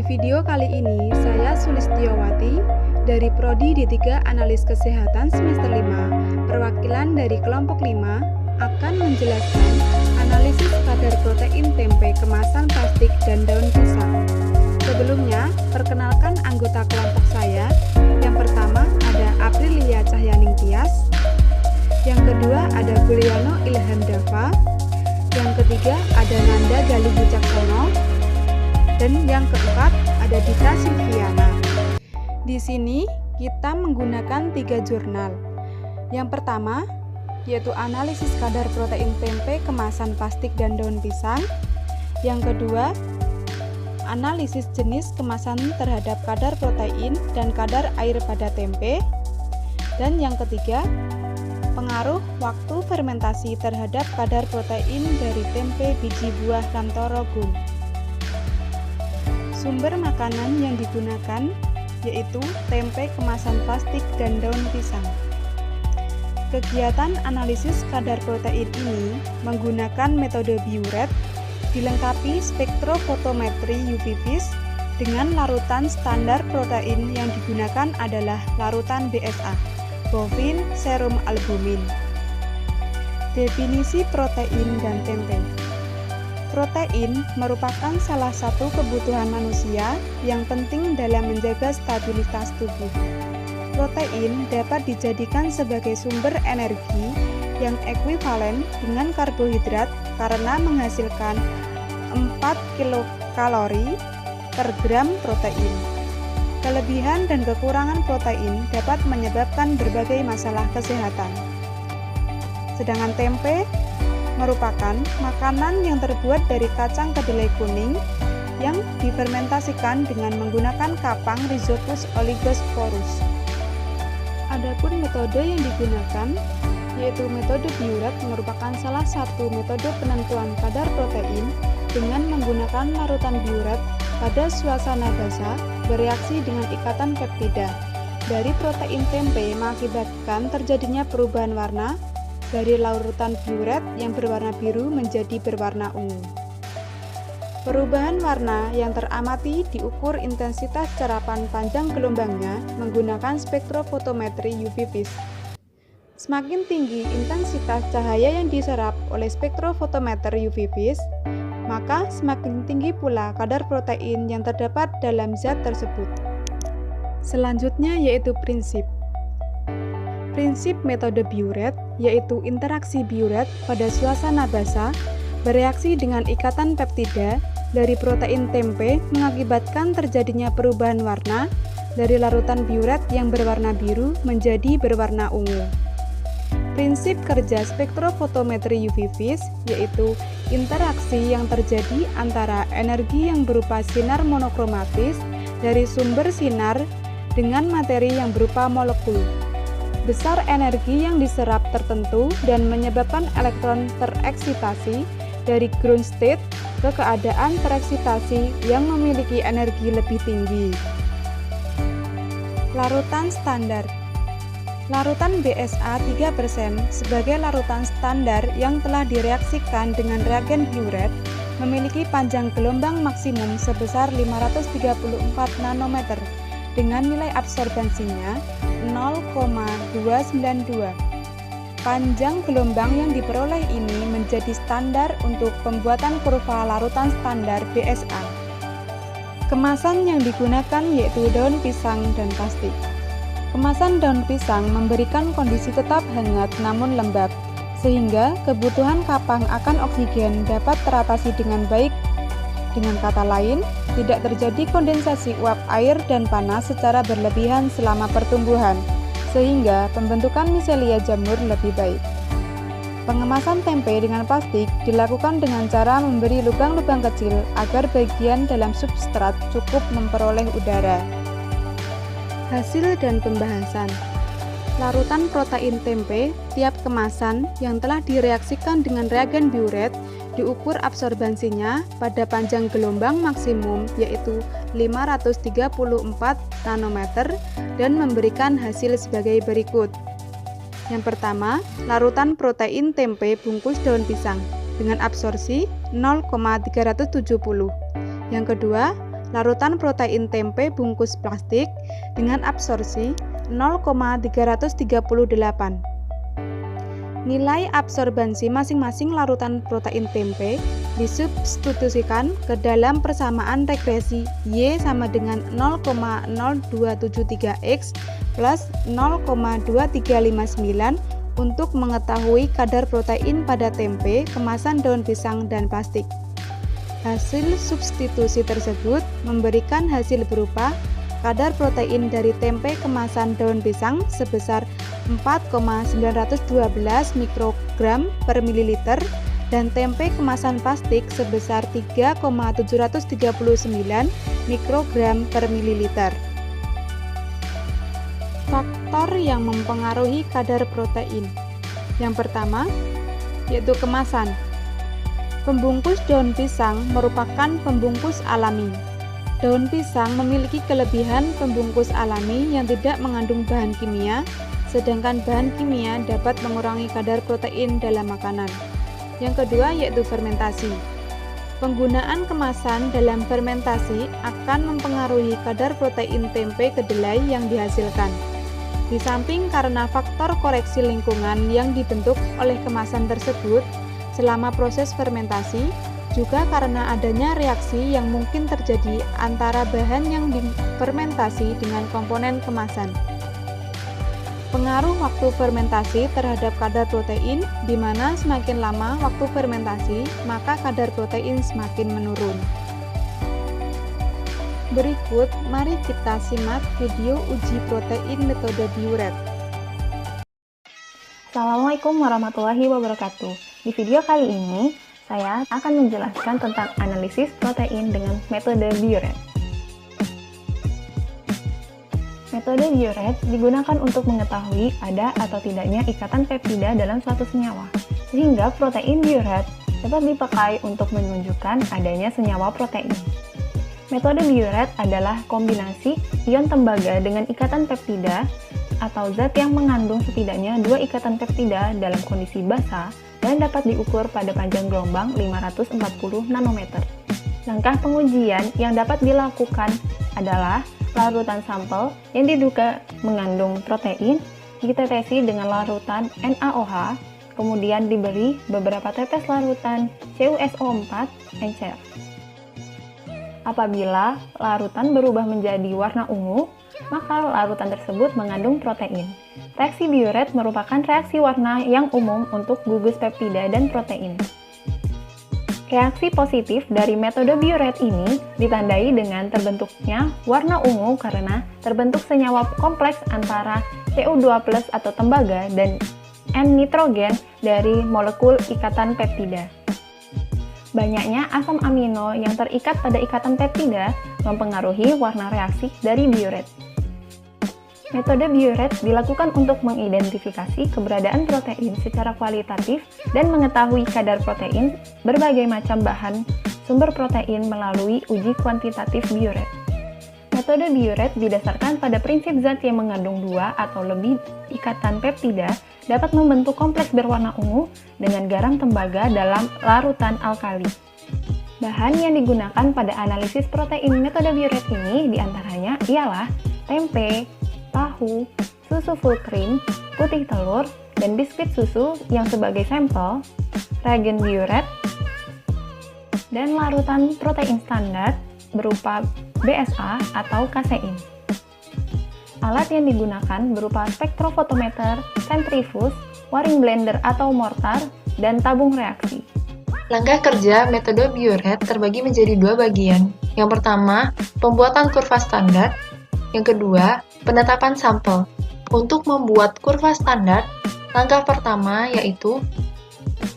video kali ini, saya Sulistiowati dari Prodi D3 Analis Kesehatan semester 5, perwakilan dari kelompok 5, akan menjelaskan analisis kadar protein tempe kemasan plastik dan daun pisang. Sebelumnya, perkenalkan anggota kelompok saya. Yang pertama ada Aprilia Cahyaning Tias, yang kedua ada Guliano Ilham Dava, yang ketiga ada Nanda Galih Wicaksono, dan yang keempat ada Dita Silviana. Di sini kita menggunakan 3 jurnal. Yang pertama yaitu analisis kadar protein tempe kemasan plastik dan daun pisang. Yang kedua, analisis jenis kemasan terhadap kadar protein dan kadar air pada tempe. Dan yang ketiga, pengaruh waktu fermentasi terhadap kadar protein dari tempe biji buah Ramtoro Gul. Sumber makanan yang digunakan yaitu tempe kemasan plastik dan daun pisang. Kegiatan analisis kadar protein ini menggunakan metode Biuret, dilengkapi spektrofotometri UV-Vis dengan larutan standar protein yang digunakan adalah larutan BSA, bovine serum albumin. Definisi protein dan tempe. Protein merupakan salah satu kebutuhan manusia yang penting dalam menjaga stabilitas tubuh. Protein dapat dijadikan sebagai sumber energi yang ekuivalen dengan karbohidrat karena menghasilkan 4 kilokalori per gram protein. Kelebihan dan kekurangan protein dapat menyebabkan berbagai masalah kesehatan. Sedangkan tempe merupakan makanan yang terbuat dari kacang kedelai kuning yang difermentasikan dengan menggunakan kapang Rhizopus oligosporus. Adapun metode yang digunakan yaitu metode Biuret merupakan salah satu metode penentuan kadar protein dengan menggunakan larutan Biuret pada suasana basah bereaksi dengan ikatan peptida dari protein tempe mengakibatkan terjadinya perubahan warna dari larutan Biuret yang berwarna biru menjadi berwarna ungu. Perubahan warna yang teramati diukur intensitas serapan panjang gelombangnya menggunakan spektrofotometri UV-Vis. Semakin tinggi intensitas cahaya yang diserap oleh spektrofotometer UV-Vis, maka semakin tinggi pula kadar protein yang terdapat dalam zat tersebut. Selanjutnya yaitu prinsip. Prinsip metode Biuret yaitu interaksi Biuret pada suasana basah bereaksi dengan ikatan peptida dari protein tempe mengakibatkan terjadinya perubahan warna dari larutan Biuret yang berwarna biru menjadi berwarna ungu. Prinsip kerja spektrofotometri UV-Vis yaitu interaksi yang terjadi antara energi yang berupa sinar monokromatis dari sumber sinar dengan materi yang berupa molekul. Besar energi yang diserap tertentu dan menyebabkan elektron tereksitasi dari ground state ke keadaan tereksitasi yang memiliki energi lebih tinggi. Larutan standar. Larutan BSA 3% sebagai larutan standar yang telah direaksikan dengan reagen Biuret memiliki panjang gelombang maksimum sebesar 534 nanometer dengan nilai absorbansinya 0,292. Panjang gelombang yang diperoleh ini menjadi standar untuk pembuatan kurva larutan standar BSA. Kemasan yang digunakan yaitu daun pisang dan plastik. Kemasan daun pisang memberikan kondisi tetap hangat namun lembab, sehingga kebutuhan kapang akan oksigen dapat teratasi dengan baik. Dengan kata lain, tidak terjadi kondensasi uap air dan panas secara berlebihan selama pertumbuhan, sehingga pembentukan miselia jamur lebih baik. Pengemasan tempe dengan plastik dilakukan dengan cara memberi lubang-lubang kecil agar bagian dalam substrat cukup memperoleh udara. Hasil dan pembahasan. Larutan protein tempe tiap kemasan yang telah direaksikan dengan reagen Biuret diukur absorbansinya pada panjang gelombang maksimum yaitu 534 nanometer dan memberikan hasil sebagai berikut. Yang pertama, larutan protein tempe bungkus daun pisang dengan absorpsi 0,370. Yang kedua, larutan protein tempe bungkus plastik dengan absorpsi 0,338. Nilai absorbansi masing-masing larutan protein tempe disubstitusikan ke dalam persamaan regresi Y sama dengan 0,0273X plus 0,2359 untuk mengetahui kadar protein pada tempe, kemasan daun pisang, dan plastik. Hasil substitusi tersebut memberikan hasil berupa kadar protein dari tempe kemasan daun pisang sebesar 4,912 mikrogram per mililiter dan tempe kemasan plastik sebesar 3,739 mikrogram per mililiter. Faktor yang mempengaruhi kadar protein. Yang pertama, yaitu kemasan. Pembungkus daun pisang merupakan pembungkus alami. Daun pisang memiliki kelebihan pembungkus alami yang tidak mengandung bahan kimia, sedangkan bahan kimia dapat mengurangi kadar protein dalam makanan. Yang kedua yaitu fermentasi. Penggunaan kemasan dalam fermentasi akan mempengaruhi kadar protein tempe kedelai yang dihasilkan. Di samping karena faktor koreksi lingkungan yang dibentuk oleh kemasan tersebut selama proses fermentasi, juga karena adanya reaksi yang mungkin terjadi antara bahan yang difermentasi dengan komponen kemasan. Pengaruh waktu fermentasi terhadap kadar protein, di mana semakin lama waktu fermentasi, maka kadar protein semakin menurun. Berikut, mari kita simak video uji protein metode Biuret. Assalamualaikum warahmatullahi wabarakatuh. Di video kali ini, saya akan menjelaskan tentang analisis protein dengan metode Biuret. Metode Biuret digunakan untuk mengetahui ada atau tidaknya ikatan peptida dalam suatu senyawa, sehingga protein Biuret dapat dipakai untuk menunjukkan adanya senyawa protein. Metode Biuret adalah kombinasi ion tembaga dengan ikatan peptida atau zat yang mengandung setidaknya dua ikatan peptida dalam kondisi basah dan dapat diukur pada panjang gelombang 540 nanometer. Langkah pengujian yang dapat dilakukan adalah larutan sampel yang diduga mengandung protein ditetesi dengan larutan NaOH, kemudian diberi beberapa tetes larutan CuSO4 encer. Apabila larutan berubah menjadi warna ungu, maka larutan tersebut mengandung protein. Reaksi Biuret merupakan reaksi warna yang umum untuk gugus peptida dan protein. Reaksi positif dari metode Biuret ini ditandai dengan terbentuknya warna ungu karena terbentuk senyawa kompleks antara CO2+ atau tembaga dan N-nitrogen dari molekul ikatan peptida. Banyaknya asam amino yang terikat pada ikatan peptida mempengaruhi warna reaksi dari Biuret. Metode Biuret dilakukan untuk mengidentifikasi keberadaan protein secara kualitatif dan mengetahui kadar protein berbagai macam bahan sumber protein melalui uji kuantitatif Biuret. Metode Biuret didasarkan pada prinsip zat yang mengandung dua atau lebih ikatan peptida dapat membentuk kompleks berwarna ungu dengan garam tembaga dalam larutan alkali. Bahan yang digunakan pada analisis protein metode Biuret ini diantaranya ialah tempe, tahu, susu full cream, putih telur, dan biskuit susu yang sebagai sampel, reagen Biuret, dan larutan protein standar berupa BSA atau kasein. Alat yang digunakan berupa spektrofotometer, sentrifus, waring blender atau mortar, dan tabung reaksi. Langkah kerja metode Biuret terbagi menjadi dua bagian. Yang pertama, pembuatan kurva standar. Yang kedua, penetapan sampel. Untuk membuat kurva standar, langkah pertama yaitu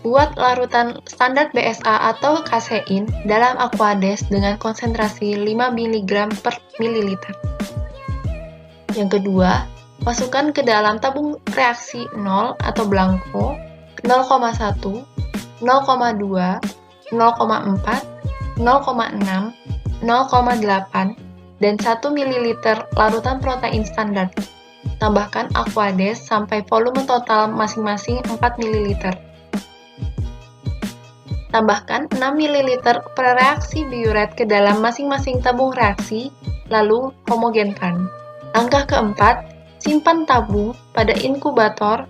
buat larutan standar BSA atau kasein dalam aquades dengan konsentrasi 5 mg per mililiter. Yang kedua, masukkan ke dalam tabung reaksi 0 atau blanko 0,1, 0,2, 0,4, 0,6, 0,8, dan 1 ml larutan protein standar. Tambahkan aquades sampai volume total masing-masing 4 ml. Tambahkan 6 ml per reaksi biuret ke dalam masing-masing tabung reaksi, lalu homogenkan. Langkah keempat, simpan tabung pada inkubator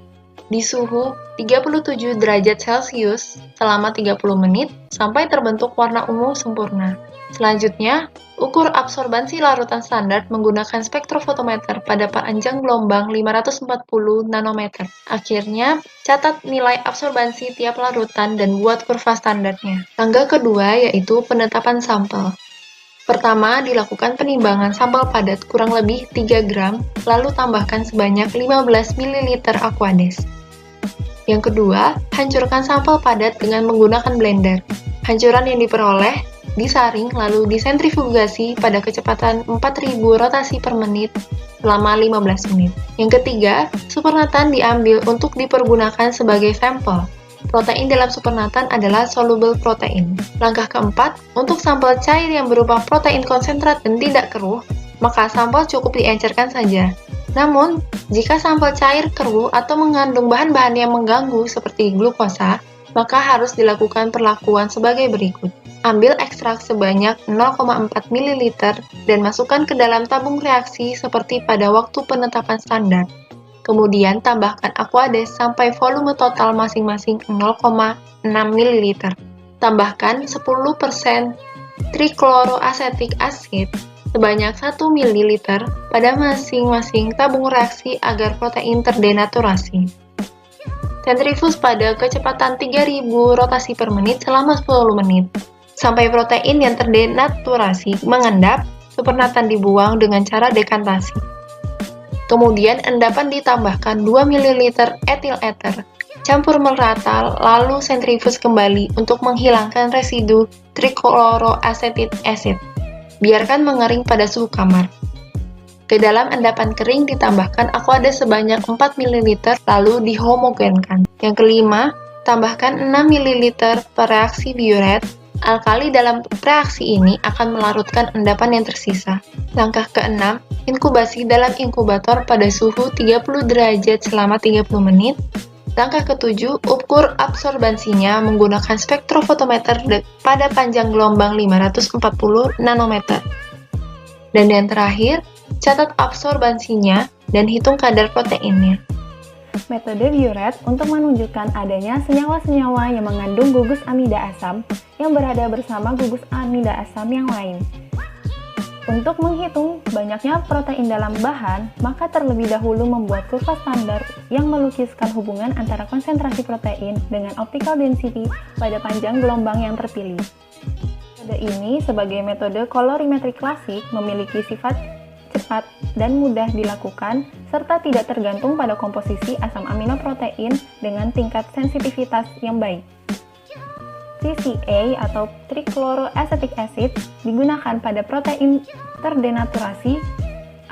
di suhu 37 derajat Celcius selama 30 menit sampai terbentuk warna ungu sempurna. Selanjutnya, ukur absorbansi larutan standar menggunakan spektrofotometer pada panjang gelombang 540 nanometer. Akhirnya, catat nilai absorbansi tiap larutan dan buat kurva standarnya. Langkah kedua yaitu penetapan sampel. Pertama, dilakukan penimbangan sampel padat kurang lebih 3 gram, lalu tambahkan sebanyak 15 ml Aquades. Yang kedua, hancurkan sampel padat dengan menggunakan blender. Hancuran yang diperoleh disaring lalu disentrifugasi pada kecepatan 4000 rotasi per menit selama 15 menit. Yang ketiga, supernatan diambil untuk dipergunakan sebagai sampel. Protein dalam supernatan adalah soluble protein. Langkah keempat, untuk sampel cair yang berupa protein konsentrat dan tidak keruh, maka sampel cukup diencerkan saja. Namun, jika sampel cair keruh atau mengandung bahan-bahan yang mengganggu seperti glukosa, maka harus dilakukan perlakuan sebagai berikut. Ambil ekstrak sebanyak 0,4 ml dan masukkan ke dalam tabung reaksi seperti pada waktu penetapan standar. Kemudian tambahkan Aquades sampai volume total masing-masing 0,6 ml. Tambahkan 10% trichloroacetic acid sebanyak 1 ml pada masing-masing tabung reaksi agar protein terdenaturasi. Sentrifus pada kecepatan 3000 rotasi per menit selama 10 menit. Sampai protein yang terdenaturasi mengendap, supernatan dibuang dengan cara dekantasi. Kemudian endapan ditambahkan 2 ml etil ether. Campur merata lalu sentrifus kembali untuk menghilangkan residu trichloroacetic acid. Biarkan mengering pada suhu kamar. Ke dalam endapan kering ditambahkan Aquades sebanyak 4 ml lalu dihomogenkan. Yang kelima, tambahkan 6 ml per reaksi biuret. Alkali dalam reaksi ini akan melarutkan endapan yang tersisa. Langkah keenam, inkubasi dalam inkubator pada suhu 30 derajat selama 30 menit. Langkah ketujuh, ukur absorbansinya menggunakan spektrofotometer pada panjang gelombang 540 nanometer. Dan yang terakhir, catat absorbansinya dan hitung kadar proteinnya. Metode biuret untuk menunjukkan adanya senyawa-senyawa yang mengandung gugus amida asam yang berada bersama gugus amida asam yang lain. Untuk menghitung banyaknya protein dalam bahan, maka terlebih dahulu membuat kurva standar yang melukiskan hubungan antara konsentrasi protein dengan optical density pada panjang gelombang yang terpilih. Metode ini sebagai metode kolorimetri klasik memiliki sifat cepat dan mudah dilakukan, serta tidak tergantung pada komposisi asam amino protein dengan tingkat sensitivitas yang baik. TCA atau trichloroacetic acid digunakan pada protein terdenaturasi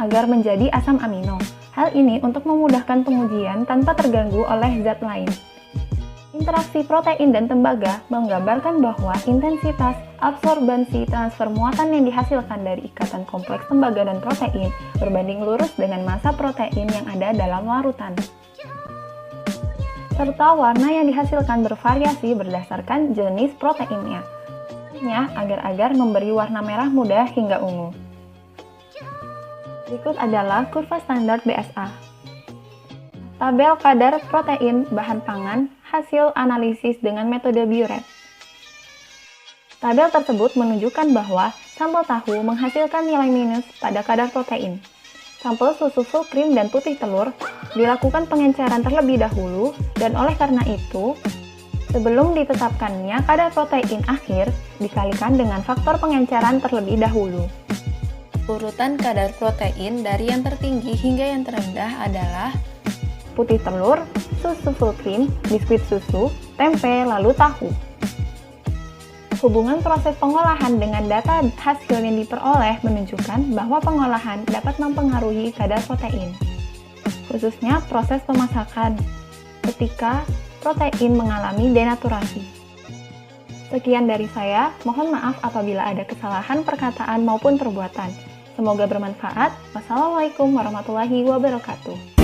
agar menjadi asam amino. Hal ini untuk memudahkan pengujian tanpa terganggu oleh zat lain. Interaksi protein dan tembaga menggambarkan bahwa intensitas absorbansi transfer muatan yang dihasilkan dari ikatan kompleks tembaga dan protein berbanding lurus dengan massa protein yang ada dalam larutan. Serta warna yang dihasilkan bervariasi berdasarkan jenis proteinnya. Agar-agar memberi warna merah muda hingga ungu. Berikut adalah kurva standar BSA. Tabel kadar protein bahan pangan hasil analisis dengan metode biuret. Tabel tersebut menunjukkan bahwa sampel tahu menghasilkan nilai minus pada kadar protein. Sampel susu full cream dan putih telur dilakukan pengenceran terlebih dahulu dan oleh karena itu, sebelum ditetapkannya kadar protein akhir dikalikan dengan faktor pengenceran terlebih dahulu. Urutan kadar protein dari yang tertinggi hingga yang terendah adalah putih telur, susu full cream, biskuit susu, tempe, lalu tahu. Hubungan proses pengolahan dengan data hasil yang diperoleh menunjukkan bahwa pengolahan dapat mempengaruhi kadar protein, khususnya proses pemasakan ketika protein mengalami denaturasi. Sekian dari saya, mohon maaf apabila ada kesalahan perkataan maupun perbuatan. Semoga bermanfaat. Wassalamualaikum warahmatullahi wabarakatuh.